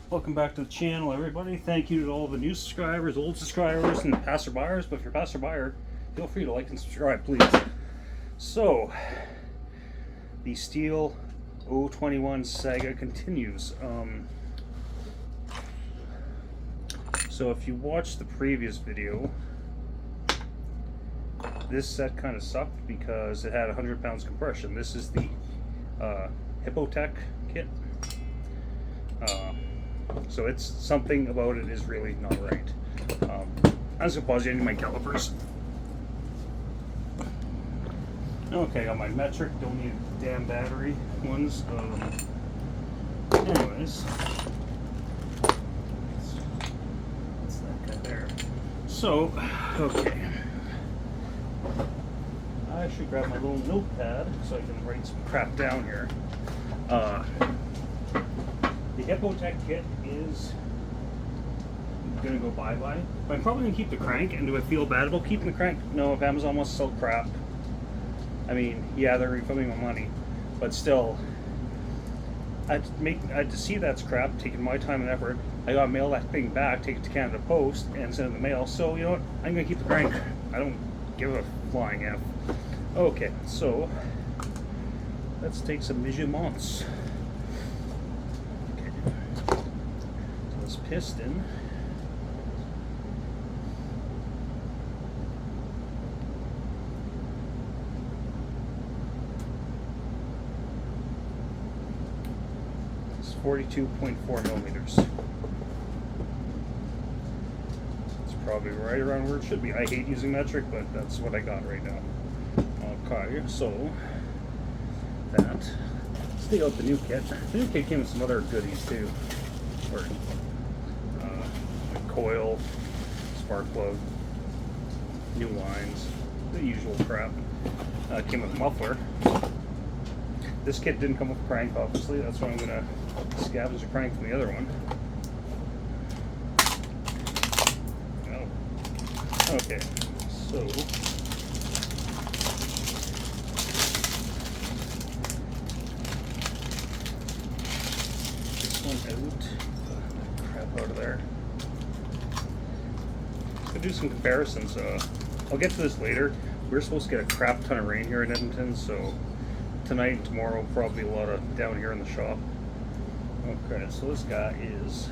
Welcome back to the channel, everybody. Thank you to all the new subscribers, old subscribers, and passerbyers. But if you're a passerby, feel free to like and subscribe, please. So, the Steel 021 saga continues. So if you watched the previous video, this set kind of sucked because it had 100 pounds compression. This is the Hippotech kit. So it's something about it is really not right. I'm just gonna pause you. I need my calipers. Okay, I got my metric. Don't need damn battery ones. Anyways, that's that guy there. So, okay. I should grab my little notepad so I can write some crap down here. The Hippotech kit is gonna go bye-bye. But I'm probably gonna keep the crank, and do I feel bad about keeping the crank? No, if Amazon wants to sell crap, I mean, yeah, they're refunding my money, but still, I had to see that's crap, taking my time and effort. I gotta mail that thing back, take it to Canada Post, and send it in the mail. So you know what? I'm gonna keep the crank. I don't give a flying F. Okay, so let's take some measurements. Okay, so this piston. It's 42.4 millimeters. It's probably right around where it should be. I hate using metric, but that's what I got right now. Okay, so that. Let's take out the new kit. The new kit came with some other goodies too. Or coil, spark plug, new lines, the usual crap. Came with a muffler. This kit didn't come with a crank, obviously. That's why I'm gonna scavenge a crank from the other one. Oh. Okay, so out. Crap out of there. Let's go do some comparisons. I'll get to this later. We're supposed to get a crap ton of rain here in Edmonton, so tonight and tomorrow probably a lot of down here in the shop. Okay, so this guy is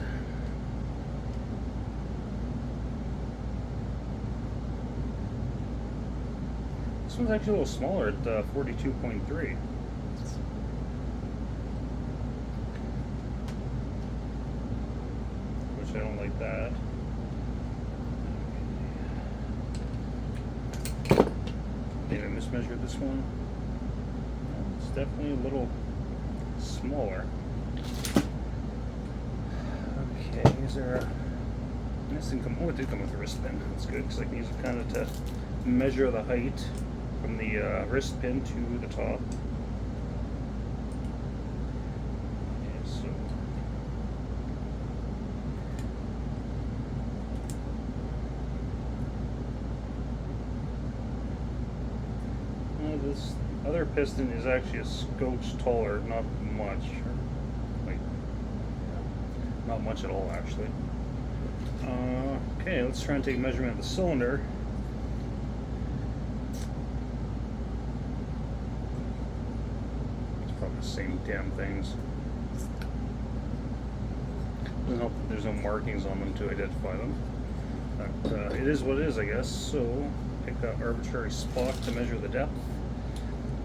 this one's actually a little smaller at 42.3. I don't like that. Maybe I mismeasured this one. It's definitely a little smaller. Okay, is there a... This didn't come... Oh, it did come with a wrist pin. That's good, because I can use it kind of to measure the height from the wrist pin to the top. This other piston is actually a scotch taller, not much, like not much at all actually. Okay, let's try and take a measurement of the cylinder. It's probably the same damn things. Doesn't help that there's no markings on them to identify them. But it is what it is, I guess. So pick an arbitrary spot to measure the depth.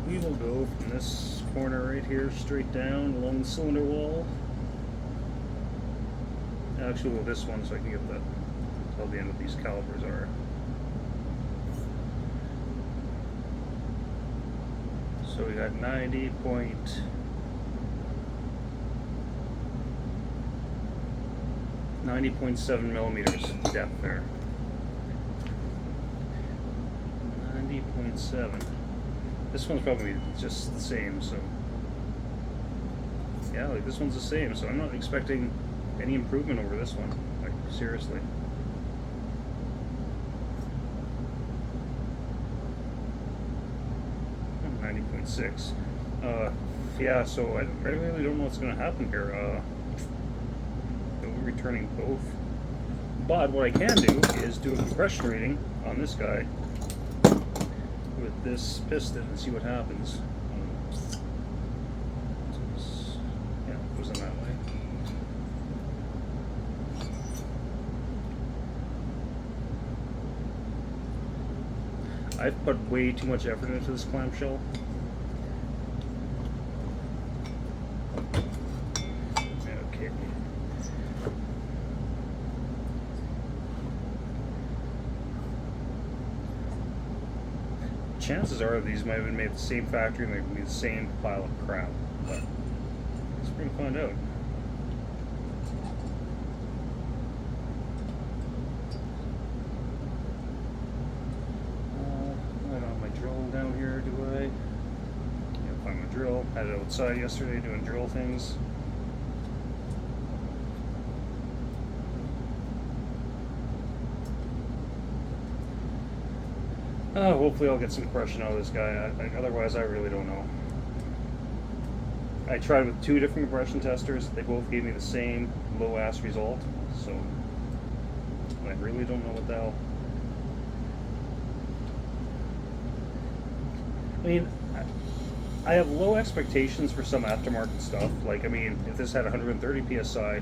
We will go from this corner right here straight down along the cylinder wall. Actually, we'll this one so I can get that till the end of these calipers are. So we got 90.7 millimeters depth there. 90.7. This one's probably just the same, so yeah, like this one's the same, so I'm not expecting any improvement over this one, like seriously. 90.6. Yeah, so I really don't know what's going to happen here. turning both. But what I can do is do a compression reading on this guy with this piston and see what happens. Yeah, it goes in that way. I've put way too much effort into this clamshell. Okay. Chances are these might have been made at the same factory and they're going to be the same pile of crap, but let's bring find out. I don't have my drill down here, do I? Yeah, find my drill. Had it outside yesterday doing drill things. Hopefully I'll get some compression out of this guy. Otherwise, I really don't know. I tried with 2 different compression testers. They both gave me the same low-ass result. So I really don't know what the hell. I mean, I have low expectations for some aftermarket stuff. Like, I mean, if this had 130 psi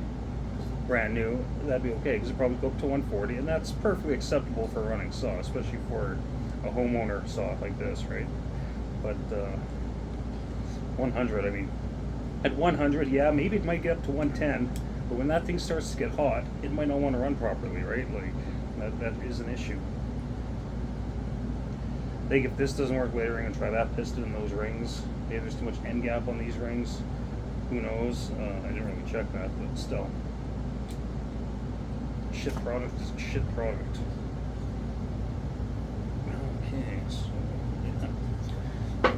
brand new, that'd be okay, because it'd probably go up to 140, and that's perfectly acceptable for a running saw, especially for a homeowner saw like this, right? But 100, I mean, at 100, yeah, maybe it might get up to 110, but when that thing starts to get hot, it might not want to run properly, right? Like, that is an issue. I think if this doesn't work later, I'm going to try that piston in those rings. Maybe there's too much end gap on these rings. Who knows? I didn't really check that, but still. Shit product is a shit product. Okay, so yeah.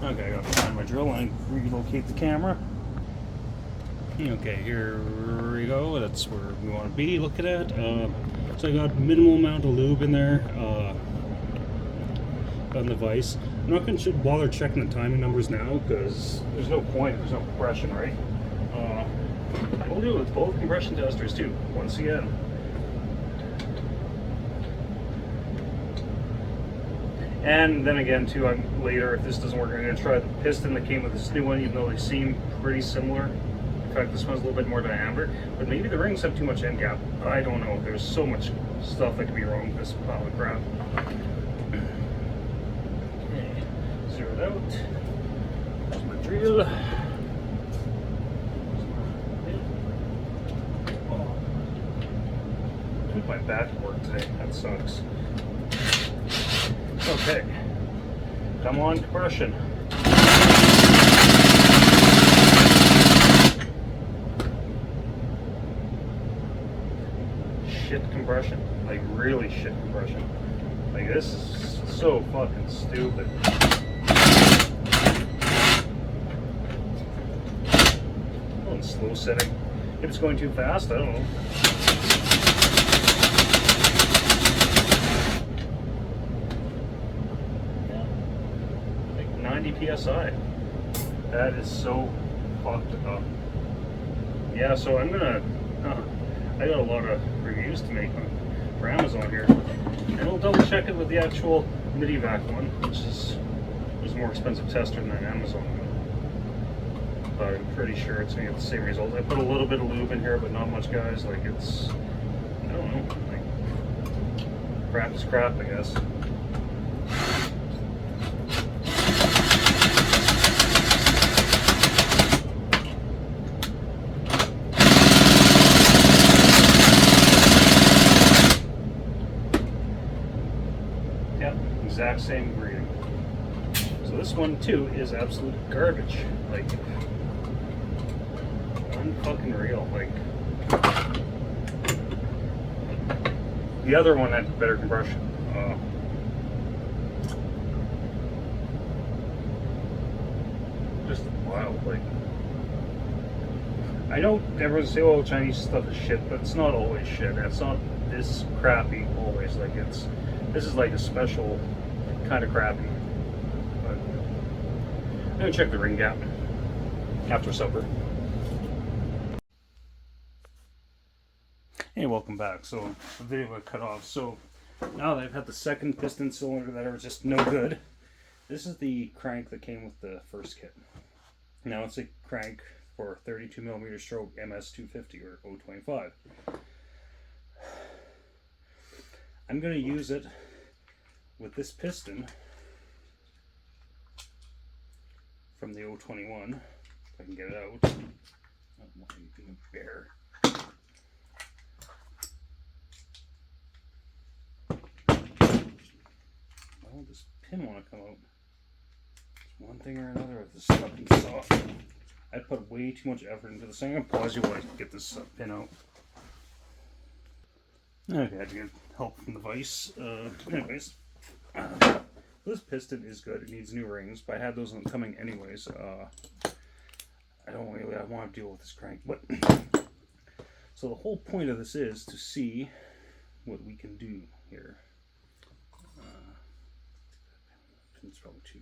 Okay, I gotta find my drill and relocate the camera. Okay, here we go. That's where we want to be looking at. So I got minimal amount of lube in there on the vise. I'm not going to bother checking the timing numbers now because there's no point. There's no compression, right? We'll do it with both compression testers too. Once again. And then again too, later, if this doesn't work, I'm going to try the piston that came with this new one, even though they seem pretty similar. In fact, this one's a little bit more diameter, but maybe the rings have too much end gap. I don't know. There's so much stuff that could be wrong with this pile of crap. Okay, zero it out. There's my drill. My back work today. That sucks. Okay. Come on, compression. Shit compression. Like, really shit compression. Like, this is so fucking stupid. Oh, slow setting. If it's going too fast, I don't know. PSI. That is so fucked up. Yeah, so I'm gonna I got a lot of reviews to make for Amazon here, and we'll double check it with the actual MIDI-vac one, which is a more expensive tester than that Amazon one, but I'm pretty sure it's gonna get the same result. I put a little bit of lube in here, but not much, guys. Like, it's, I don't know, like, crap is crap, I guess. Exact same reading. So this one too is absolute garbage. Like, unfucking real. Like, the other one had better compression. Just wild. Like, I know everyone say, "Oh, Chinese stuff is shit," but it's not always shit. It's not this crappy always. Like, this is like a special kind of crappy. But I'm gonna check the ring gap after supper. Hey, welcome back. So the video got cut off. So now that I've had the second piston cylinder that are just no good, this is the crank that came with the first kit. Now it's a crank for 32mm stroke MS250 or 025. I'm going to use it with this piston from the 021. If I can get it out. Oh, why are you being a bear? Oh, this pin want to come out. It's one thing or another with this fucking saw. I put way too much effort into this thing. I'm gonna pause you while I get this pin out. Okay, I had to get help from the vise. Anyways, this piston is good. It needs new rings, but I had those coming anyways. I want to deal with this crank, but so the whole point of this is to see what we can do here. Pin's probably two.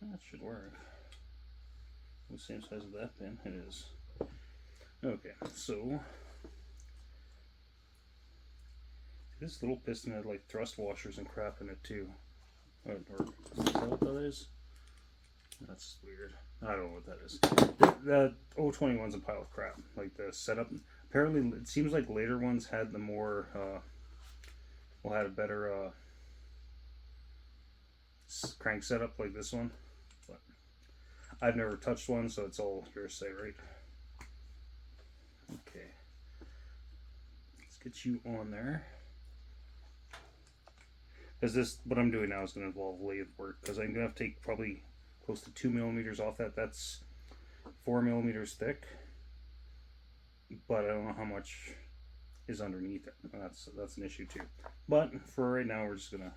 That should work. The same size as that pin. It is. Okay, so this little piston had like thrust washers and crap in it too. Or is that what that is? That's weird. I don't know what that is. The 021's a pile of crap. Like the setup. Apparently, it seems like later ones had the more, had a better crank setup like this one. But I've never touched one, so it's all hearsay, right? Okay. Let's get you on there. Because what I'm doing now is going to involve lathe work. Because I'm going to have to take probably close to 2mm off that. That's 4mm thick, but I don't know how much is underneath it. That's an issue too. But for right now, we're just gonna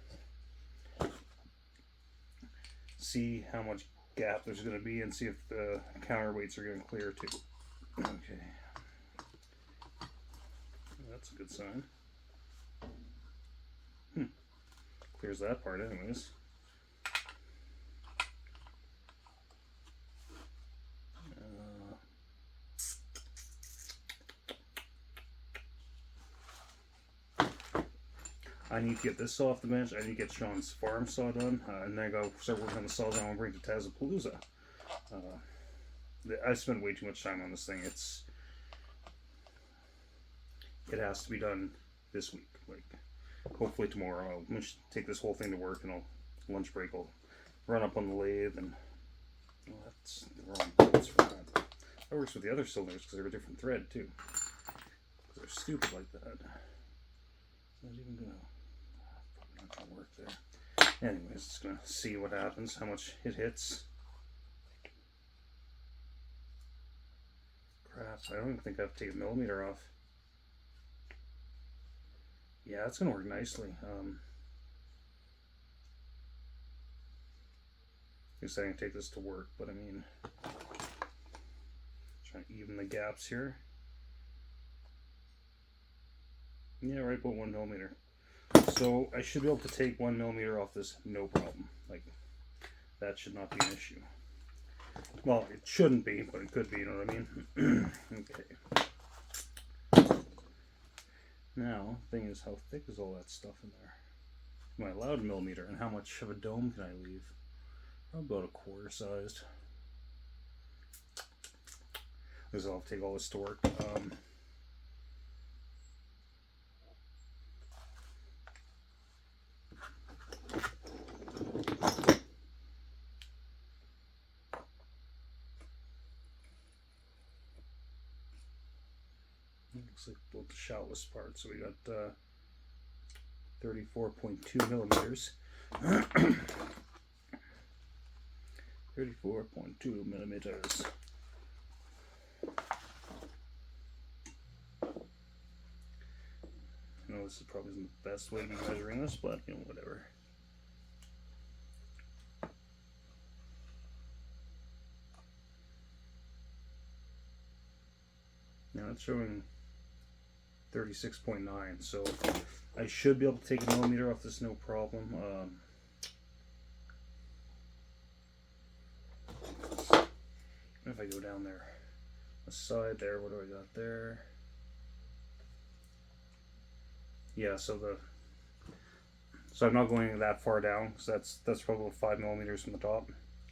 see how much gap there's gonna be and see if the counterweights are gonna clear too. Okay, that's a good sign. Clears that part anyways. I need to get this saw off the bench. I need to get Sean's farm saw done, and then I go start working on the saws I want to bring to Tazapalooza. I spent way too much time on this thing. It has to be done this week. Like, hopefully tomorrow. I'll take this whole thing to work, and I'll lunch break. I'll run up on the lathe, and that's the wrong parts for that. That works with the other cylinders because they're a different thread too. They're stupid like that. It's not even gonna. Probably not gonna work there. Anyways, just gonna see what happens, how much it hits. Crap, I don't even think I have to take a millimeter off. Yeah, it's gonna work nicely. I'm saying I take this to work, but I mean, trying to even the gaps here. Yeah, right about 1mm. So I should be able to take 1mm off this, no problem. Like, that should not be an issue. Well, it shouldn't be, but it could be, you know what I mean? Okay. Now, the thing is, how thick is all that stuff in there? Am I allowed millimeter, and how much of a dome can I leave? About a quarter sized. Because I'll take all this to work. Looks like both the shallowest part. So we got 34.2mm. 34.2mm. I know this is probably the best way to be measuring this, but you know, whatever. Now it's showing 36.9, so I should be able to take a millimeter off this, no problem. If I go down there, the side there, what do I got there? yeah, so I'm not going that far down because that's probably 5 millimeters from the top.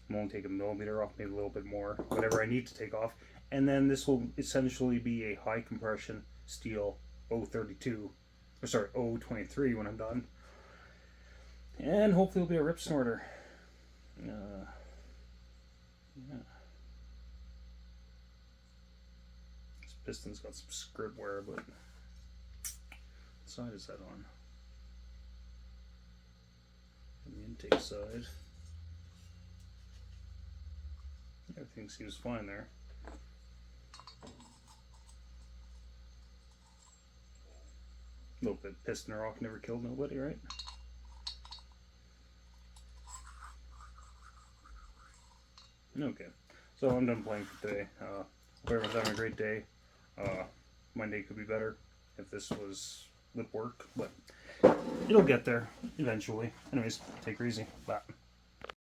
I'm only taking a millimeter off, maybe a little bit more, whatever I need to take off. And then this will essentially be a high compression steel 032, or sorry, 023 when I'm done. And hopefully it'll be a rip snorter. Yeah. This piston's got some script wear, but what side is that on? On the intake side. Everything seems fine there. A little bit piston rock never killed nobody, right? Okay, so I'm done playing for today. Hope everyone's having a great day. My day could be better if this was with work, but it'll get there eventually. Anyways, take her easy. Bye.